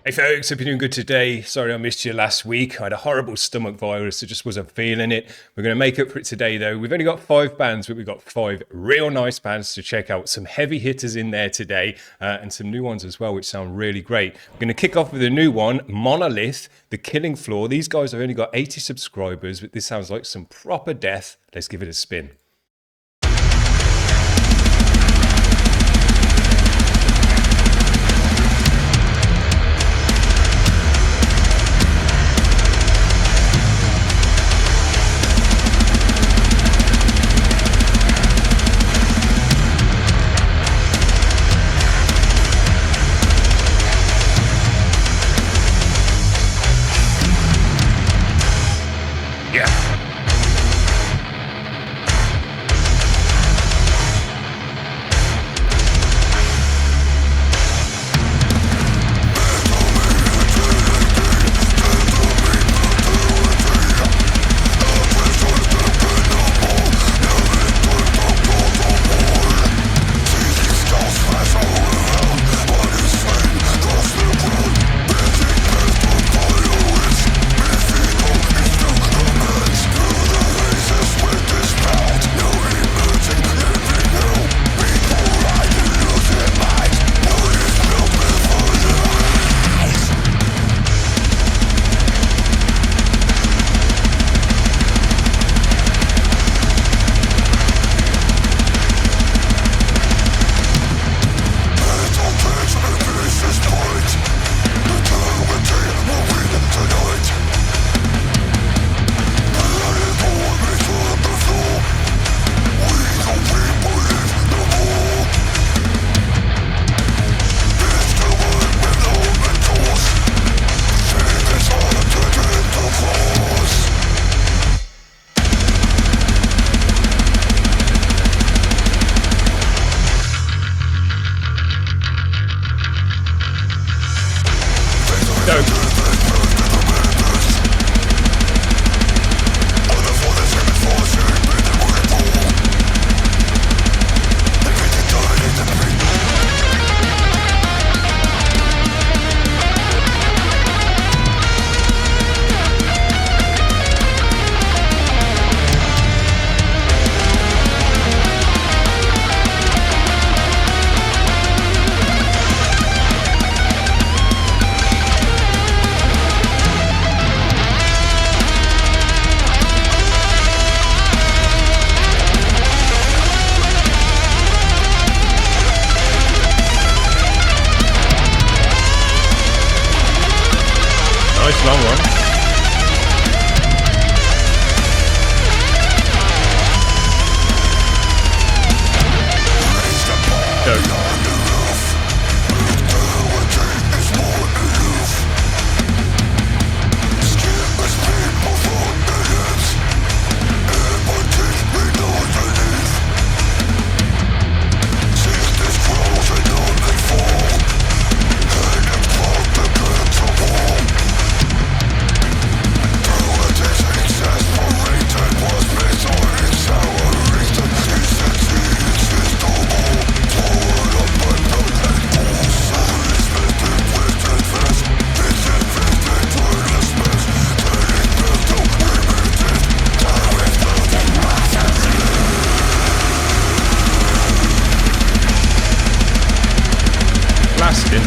Hey folks, hope you're doing good today. Sorry I missed you last week. I had a horrible stomach virus, so just wasn't feeling it. We're going to make up for it today though. We've only got 5 bands, but we've got 5 real nice bands to check out. Some heavy hitters in there today and some new ones as well, which sound really great. We're going to kick off with a new one, MONOLIYTH, The Killing Floor. These guys have only got 80 subscribers, but this sounds like some proper death. Let's give it a spin. Nice long one. Go. Blasting.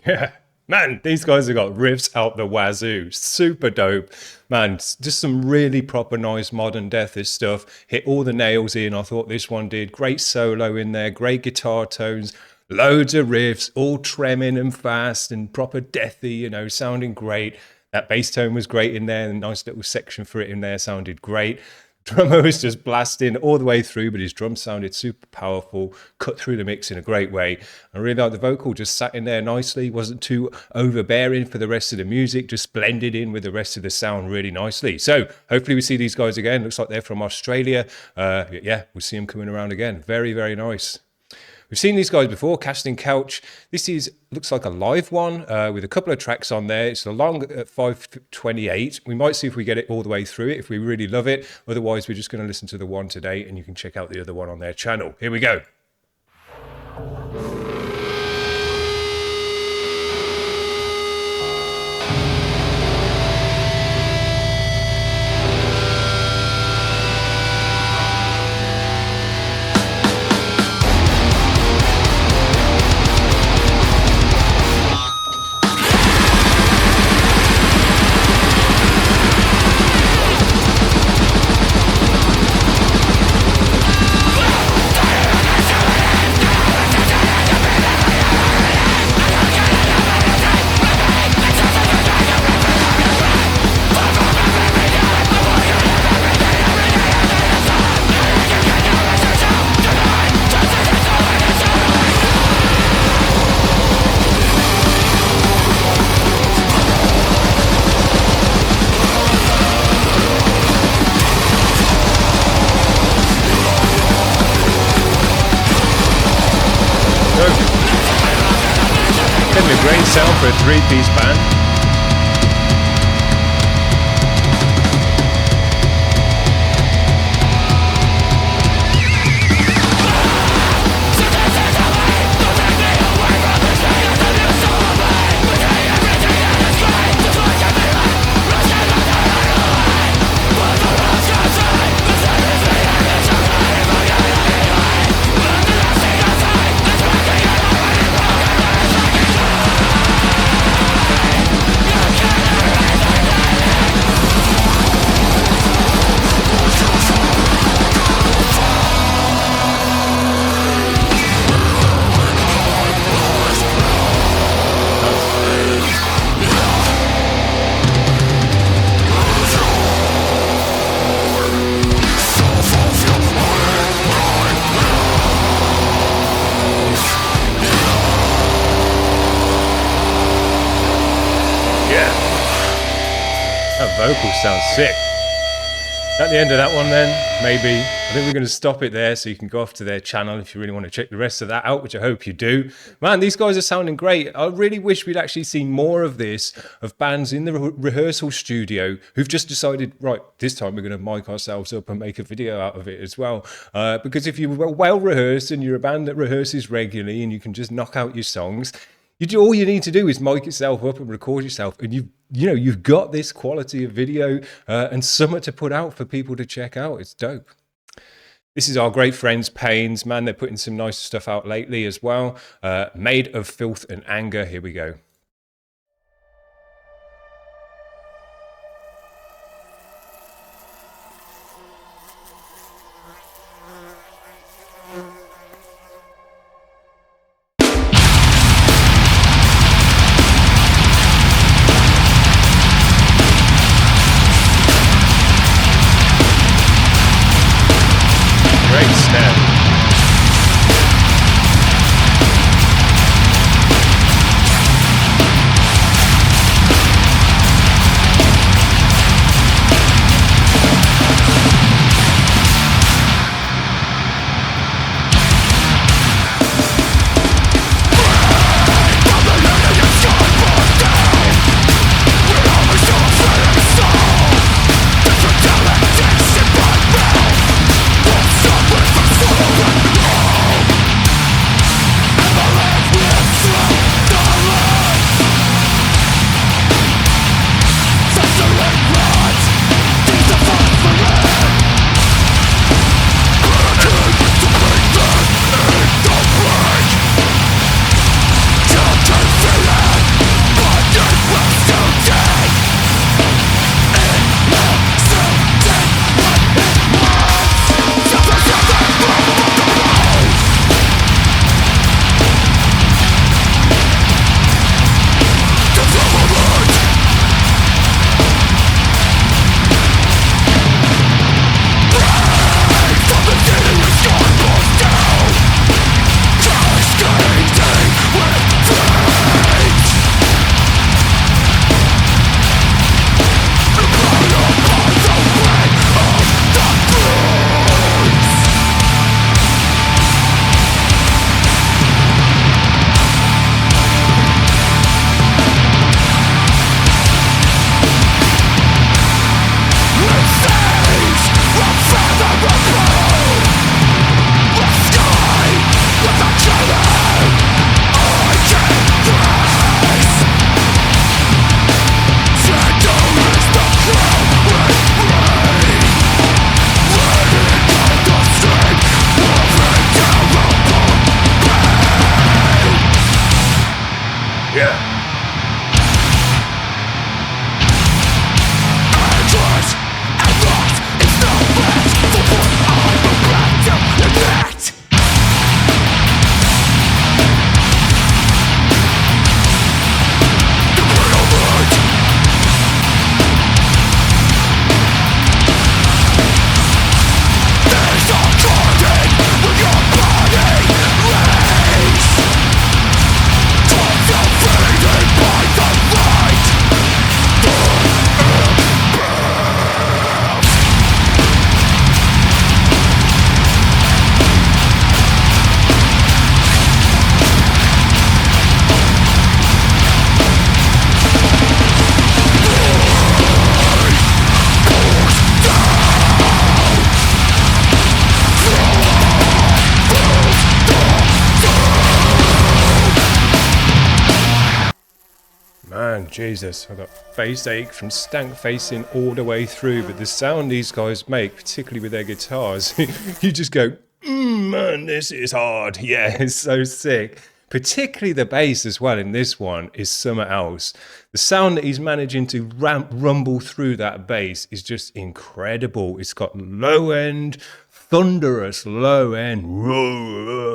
Yeah, man, these guys have got riffs out the wazoo. Super dope. Man, just some really proper nice modern deathish stuff. Hit all the nails in. I thought this one did. Great solo in there, great guitar tones, loads of riffs, all tremming and fast and proper deathy, you know, sounding great. That bass tone was great in there. A nice little section for it in there sounded great. Drummer was just blasting all the way through, but his drums sounded super powerful, cut through the mix in a great way. I really liked the vocal, just sat in there nicely, wasn't too overbearing for the rest of the music, just blended in with the rest of the sound really nicely. So hopefully we see these guys again. Looks like they're from Australia. Yeah, we'll see them coming around again. Very, very nice. We've seen these guys before, Casting Couch. This looks like a live one with a couple of tracks on there. It's along at 5:28. We might see if we get it all the way through it, if we really love it. Otherwise, we're just going to listen to the one today, and you can check out the other one on their channel. Here we go. Definitely a great sound for a three-piece band. Vocal sounds sick. At the end of that one then, maybe. I think we're going to stop it there so you can go off to their channel if you really want to check the rest of that out, which I hope you do. Man, these guys are sounding great. I really wish we'd actually seen more of this, of bands in the rehearsal studio who've just decided, right, this time we're going to mic ourselves up and make a video out of it as well. Because if you're well rehearsed and you're a band that rehearses regularly and you can just knock out your songs, all you need to do is mic yourself up and record yourself, and you've got this quality of video and something to put out for people to check out. It's dope. This is our great friends Pains. Man, they're putting some nice stuff out lately as well. Made of Filth and Anger. Here we go. Jesus, I got face ache from stank facing all the way through, but the sound these guys make, particularly with their guitars, you just go, man, this is hard. Yeah, it's so sick. Particularly the bass as well in this one is something else. The sound that he's managing to rumble through that bass is just incredible. It's got low end, thunderous low end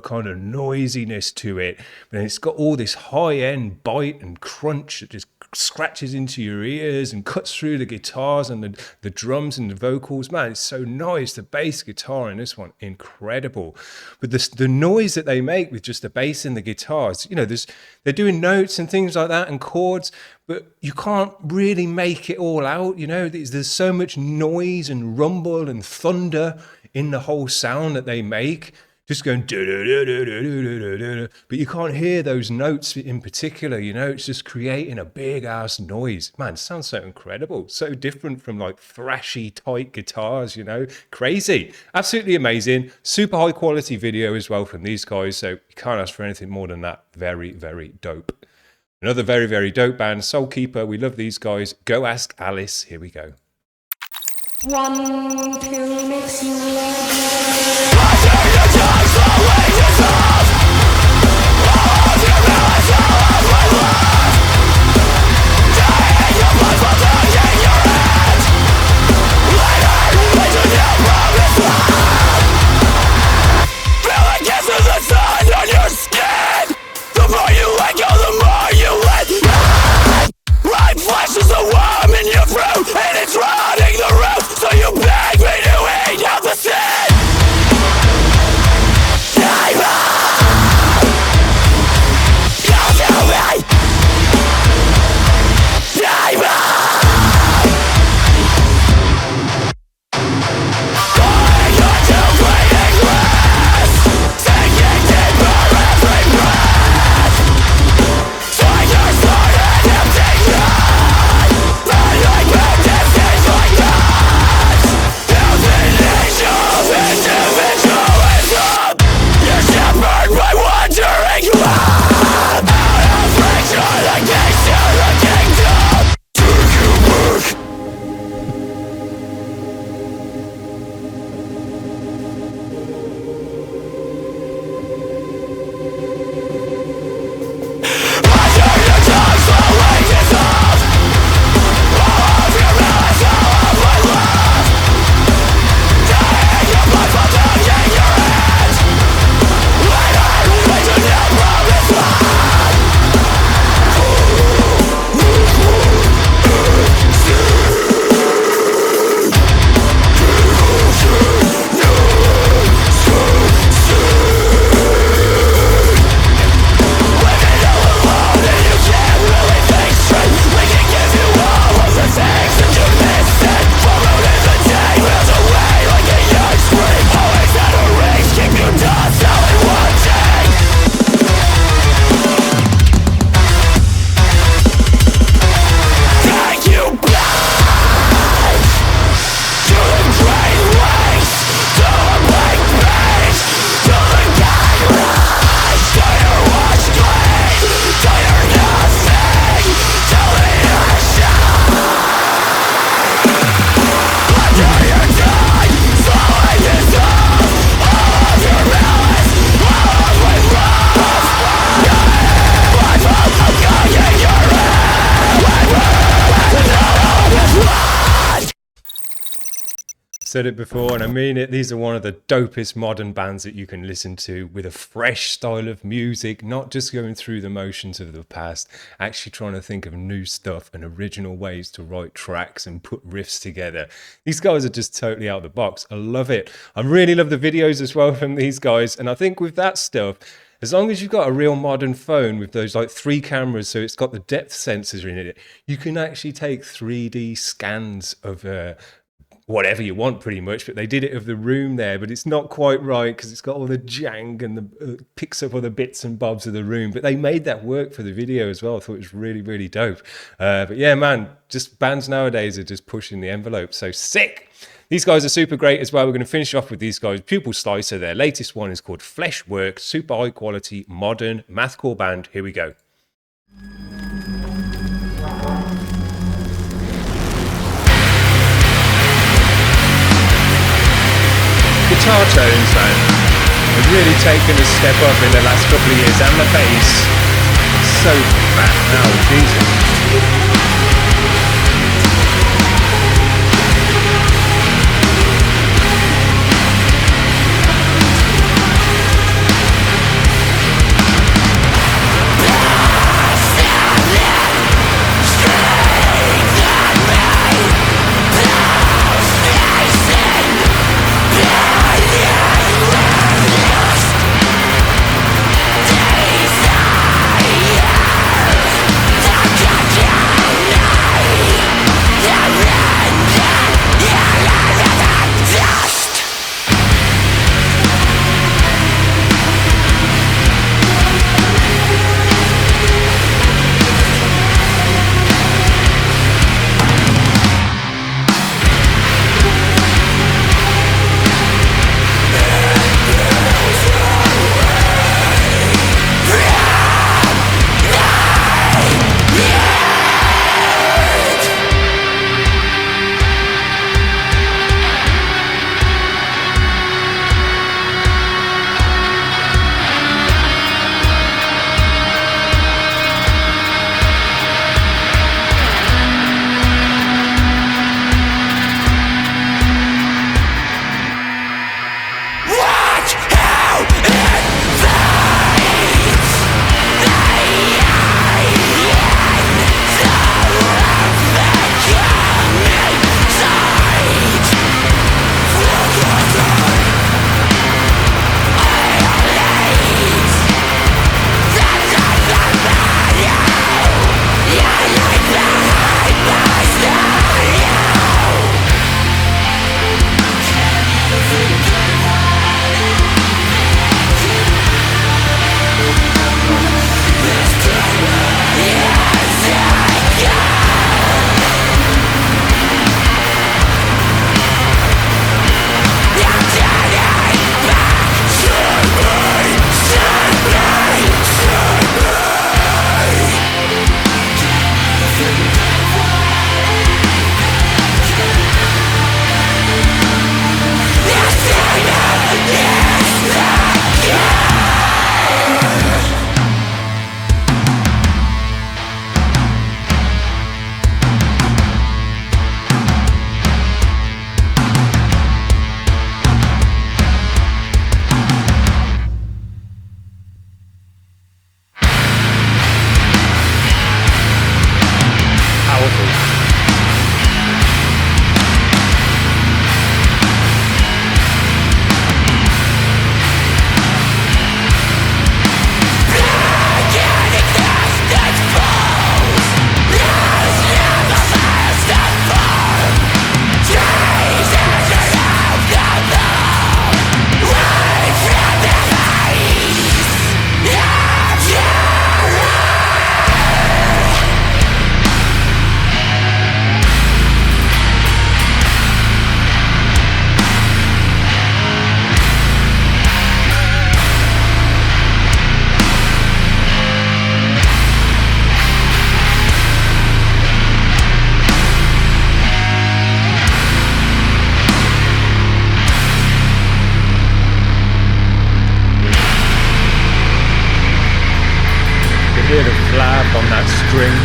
kind of noisiness to it, and it's got all this high end bite and crunch that just scratches into your ears and cuts through the guitars and the drums and the vocals. Man, it's so nice. The bass guitar in this one, incredible. But the noise that they make with just the bass and the guitars, you know, they're doing notes and things like that and chords, but you can't really make it all out. You know, there's so much noise and rumble and thunder in the whole sound that they make, just going but you can't hear those notes in particular. You know, it's just creating a big ass noise. Man, it sounds so incredible, so different from like thrashy tight guitars. You know, crazy, absolutely amazing. Super high quality video as well from these guys, so you can't ask for anything more than that. Very, very dope. Another very, very dope band, Soulkeeper. We love these guys. Go Ask Alice. Here we go. One pill makes you flashes a worm in your fruit, and it's rotting the root, so you beg me to eat out the seed. Don't kill me. Going into bleeding glass, sinking deeper every breath. Tiger started empty blood, burning with distance like that. Euthanasia of individualism, you're shepherded by wandering love. Out of reach of the gates to the kingdom. Take your work. Said it before and I mean it, these are one of the dopest modern bands that you can listen to, with a fresh style of music, not just going through the motions of the past, actually trying to think of new stuff and original ways to write tracks and put riffs together. These guys are just totally out of the box. I love it. I really love the videos as well from these guys, and I think with that stuff, as long as you've got a real modern phone with those like 3 cameras, so it's got the depth sensors in it, you can actually take 3D scans of whatever you want pretty much. But they did it of the room there, but it's not quite right because it's got all the jang and the picks up all the bits and bobs of the room, but they made that work for the video as well. I thought it was really, really dope. But yeah, man, just bands nowadays are just pushing the envelope. So sick. These guys are super great as well. We're going to finish off with these guys. Pupil Slicer, their latest one is called Fleshwork. Super high quality, modern, mathcore band. Here we go. guitar tones, man, have really taken a step up in the last couple of years, and the bass. So fat now, Jesus. Hear the flap on that string.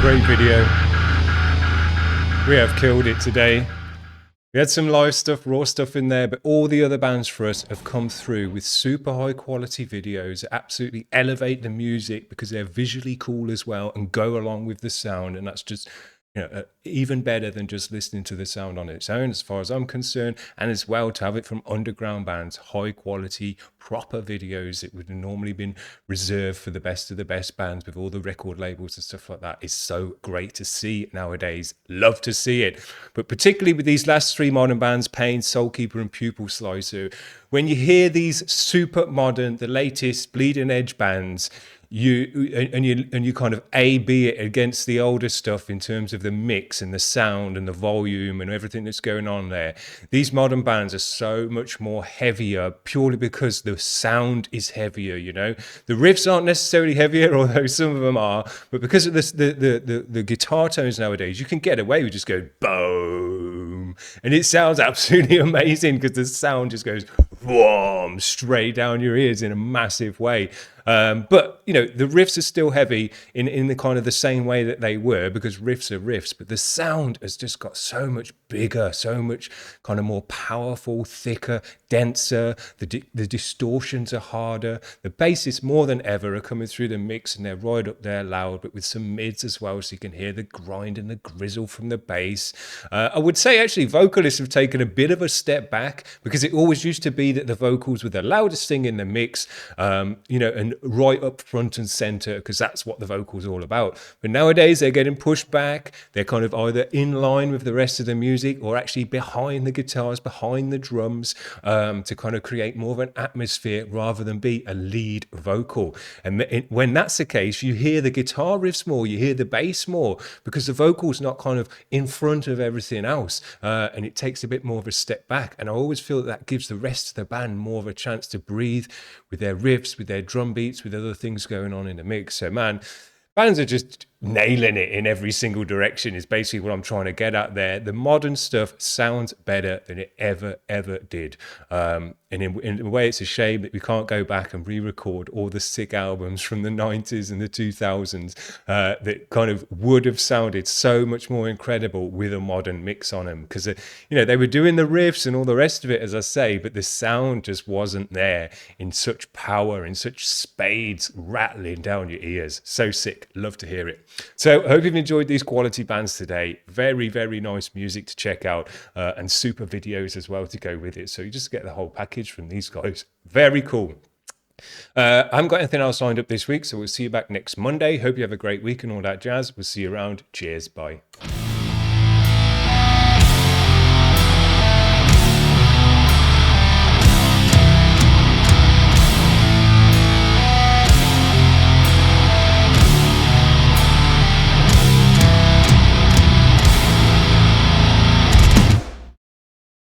Great video. We have killed it today. We had some live stuff, raw stuff in there, but all the other bands for us have come through with super high quality videos that absolutely elevate the music because they're visually cool as well and go along with the sound. And that's just, you know, even better than just listening to the sound on its own, as far as I'm concerned, and as well to have it from underground bands, high quality, proper videos that would have normally been reserved for the best of the best bands with all the record labels and stuff like that is so great to see nowadays. Love to see it. But particularly with these last three modern bands, Pain, Soulkeeper and Pupil Slicer, when you hear these super modern, the latest bleeding edge bands, you kind of A/B it against the older stuff in terms of the mix and the sound and the volume and everything that's going on there. These modern bands are so much more heavier purely because the sound is heavier. You know, the riffs aren't necessarily heavier, although some of them are, but because of this, the guitar tones nowadays, you can get away with just going boom, and it sounds absolutely amazing because the sound just goes whoom, straight down your ears in a massive way. But you know, the riffs are still heavy in the kind of the same way that they were, because riffs are riffs, but the sound has just got so much bigger, so much kind of more powerful, thicker, denser. The distortions are harder. The basses more than ever are coming through the mix, and they're right up there loud, but with some mids as well, so you can hear the grind and the grizzle from the bass. I would say actually vocalists have taken a bit of a step back, because it always used to be that the vocals were the loudest thing in the mix, you know, and right up front and center, because that's what the vocals are all about. But nowadays they're getting pushed back. They're kind of either in line with the rest of the music or actually behind the guitars, behind the drums, to kind of create more of an atmosphere rather than be a lead vocal. And when that's the case, you hear the guitar riffs more, you hear the bass more, because the vocal's not kind of in front of everything else, and it takes a bit more of a step back. And I always feel that gives the rest of the band more of a chance to breathe with their riffs, with their drum beats, with other things going on in the mix. So man, bands are just nailing it in every single direction is basically what I'm trying to get at there. The modern stuff sounds better than it ever did. And in a way, it's a shame that we can't go back and re-record all the sick albums from the 90s and the 2000s that kind of would have sounded so much more incredible with a modern mix on them. Because, you know, they were doing the riffs and all the rest of it, as I say, but the sound just wasn't there in such power, in such spades rattling down your ears. So sick. Love to hear it. So I hope you've enjoyed these quality bands today. Very, very nice music to check out, and super videos as well to go with it. So you just get the whole package from these guys. Very cool. I haven't got anything else lined up this week, so we'll see you back next Monday. Hope you have a great week and all that jazz. We'll see you around. Cheers. Bye.